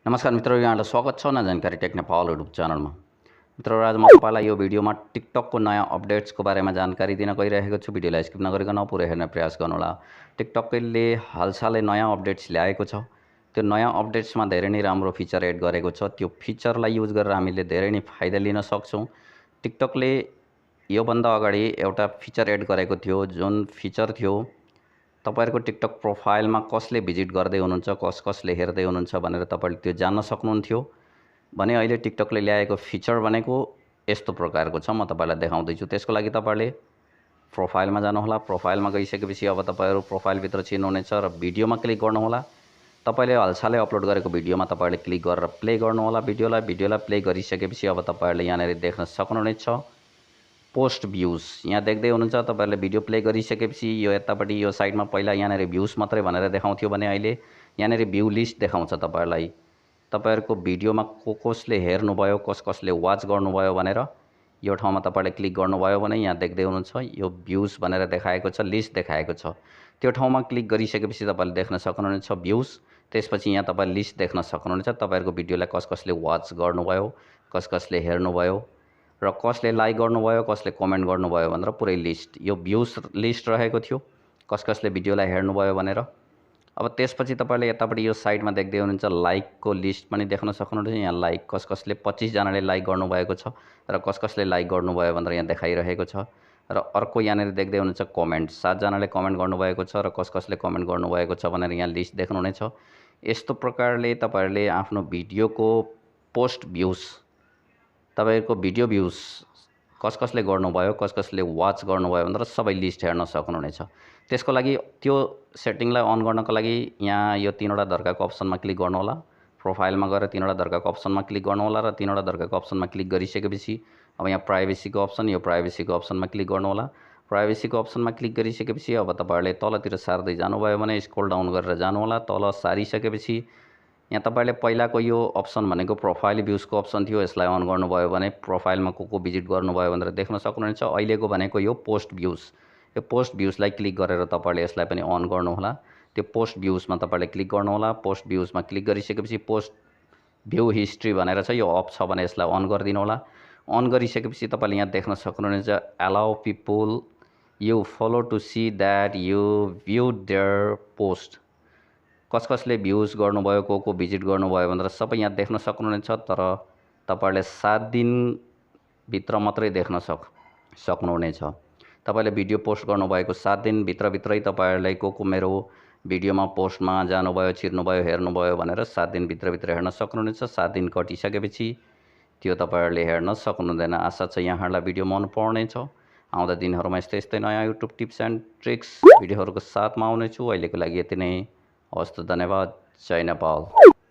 नमस्कार मित्रहरू, यहाँलाई स्वागत छ न जानकारी टेक्नेपाल युट्युब च्यानलमा। मित्रहरू, आज म तपाईलाई यो भिडियोमा टिकटकको नयाँ अपडेट्सको बारेमा जानकारी दिन गइरहेको छु। भिडियोलाई स्किप नगरिकन पुरै हेर्ने प्रयास गर्नुहोला। टिकटकले हालसालै नयाँ अपडेट्स ल्याएको छ। त्यो नयाँ अपडेट्समा धेरै नै राम्रो फिचर एड गरेको छ। त्यो फिचरलाई युज गरेर हामीले धेरै नै फाइदा लिन सक्छौँ। टिकटकले योभन्दा अगाडि एउटा फिचर एड गरेको थियो, जुन फिचर थियो तपाईहरुको टिकटक प्रोफाइलमा कसले भिजिट गर्दै हुनुहुन्छ, कसले हेर्दै हुनुहुन्छ भनेर तपाईले त्यो जान्न सक्नुहुन्थ्यो। भने अहिले टिकटकले ल्याएको फिचर भनेको यस्तो प्रकारको छ, म तपाईलाई देखाउँदै छु। त्यसको लागि तपाईले प्रोफाइलमा जानुहोला। प्रोफाइलमा गइसकेपछि अब तपाईहरु प्रोफाइल भित्र छिर्नुहुनेछ र भिडियोमा क्लिक गर्नुहोला। तपाईले हालसालै अपलोड गरेको भिडियोमा तपाईले क्लिक गरेर प्ले गर्नुहोला। भिडियोलाई प्ले गरिसकेपछि अब तपाईहरुले यहाँनेर देख्न सक्नुहुनेछ पोस्ट भ्यूज। यहाँ देख्दै हुनुहुन्छ तपाईहरुले भिडियो प्ले गरिसकेपछि यो यतापट्टि यो साइडमा पहिला यहाँनेर भ्यूज मात्रै भनेर देखाउँथ्यो भने अहिले यहाँनेर भ्यू लिस्ट देखाउँछ तपाईहरुलाई। तपाईहरुको भिडियोमा कसले हेर्नुभयो, कसले वाच गर्नुभयो भनेर यो ठाउँमा तपाईले क्लिक गर्नुभयो भने यहाँ देख्दै हुनुहुन्छ यो भ्यूज भनेर देखाएको छ, लिस्ट देखाएको छ। त्यो ठाउँमा क्लिक गरिसकेपछि तपाईले देख्न सक्नुहुनेछ भ्यूज। त्यसपछि यहाँ तपाईले लिस्ट देख्न सक्नुहुनेछ तपाईहरुको भिडियोलाई कसले वाच गर्नुभयो, कसले हेर्नुभयो र कसले लाइक गर्नुभयो, कसले कमेन्ट गर्नुभयो भनेर पुरै लिस्ट, यो भ्यूज लिस्ट रहेको थियो कसले भिडियोलाई हेर्नुभयो भनेर। अब त्यसपछि तपाईले यतापट्टि यो साइडमा देख्दै हुनुहुन्छ लाइकको लिस्ट पनि देख्न सक्नुहुनेछ। यहाँ लाइक कसले 25 जनाले लाइक गर्नुभएको छ र कसले लाइक गर्नुभयो भनेर यहाँ देखाइरहेको छ। र अर्को यहाँनेर देख्दै हुनुहुन्छ कमेन्ट, 7 जनाले कमेन्ट गर्नुभएको छ र कसले कमेन्ट गर्नुभएको छ भनेर यहाँ लिस्ट देख्नुहुनेछ। यस्तो प्रकारले तपाईहरुले आफ्नो भिडियोको पोस्ट भ्यूज, तपाईहरुको भिडियो भ्यूज कसले गर्नुभयो, कसले वाच गर्नुभयो भनेर सबै लिस्ट हेर्न सक्नुहुनेछ। त्यसको लागि त्यो सेटिङलाई अन गर्नको लागि यहाँ यो तीनवटा धर्काको अप्सनमा क्लिक गर्नुहोला। प्रोफाइलमा गएर तीनवटा धर्काको अप्सनमा क्लिक गर्नुहोला र तीनवटा धर्काको अप्सनमा क्लिक गरिसकेपछि अब यहाँ प्राइभेसीको अप्सन, यो प्राइभेसीको अप्सनमा क्लिक गर्नुहोला। प्राइभेसीको अप्सनमा क्लिक गरिसकेपछि अब तपाईहरुले तलतिर सार्दै जानुभयो भने स्क्रोल डाउन गरेर जानुहोला। तल सारिसकेपछि यहाँ तपाईले पहिलाको यो अप्सन भनेको प्रोफाइल भ्यूजको अप्सन थियो, यसलाई अन गर्नुभयो भने प्रोफाइलमा को भिजिट गर्नुभयो भनेर देख्न सक्नुहुनेछ। अहिलेको भनेको यो पोस्ट भ्यूज, यो पोस्ट भ्यूजलाई क्लिक गरेर तपाईले यसलाई पनि अन गर्नुहोला। त्यो पोस्ट भ्यूजमा तपाईले क्लिक गर्नुहोला। पोस्ट भ्यूजमा क्लिक गरिसकेपछि पोस्ट भ्यू हिस्ट्री भनेर छ, यो अफ छ भने यसलाई अन गरिदिनु होला। अन गरिसकेपछि तपाईले यहाँ देख्न सक्नुहुनेछ allow people you follow to see that you view their post. कसले भ्यूज गर्नुभयो, को भिजिट गर्नुभयो भनेर सबै यहाँ देख्न सक्नुहुनेछ। तर तपाईहरुले 7 दिन भित्र मात्रै देख्न सक्नुहुनेछ। तपाईले भिडियो पोस्ट गर्नुभएको 7 दिन भित्रै तपाईहरुले को मेरो भिडियोमा पोस्टमा जानुभयो, छिर्नुभयो, हेर्नुभयो भनेर 7 दिन भित्र हेर्न सक्नुहुनेछ। 7 दिन कटिसकेपछि त्यो तपाईहरुले हेर्न सक्नुहुँदैन। आशा छ यहाँहरुलाई भिडियो मन पर्नेछ। आउँदा दिनहरुमा यस्तै नयाँ युट्युब टिप्स एन्ड ट्रिक्स भिडियोहरुको साथमा आउनेछु। अहिलेको लागि यति नै। हवस् त, धन्यवाद। जय नेपाल।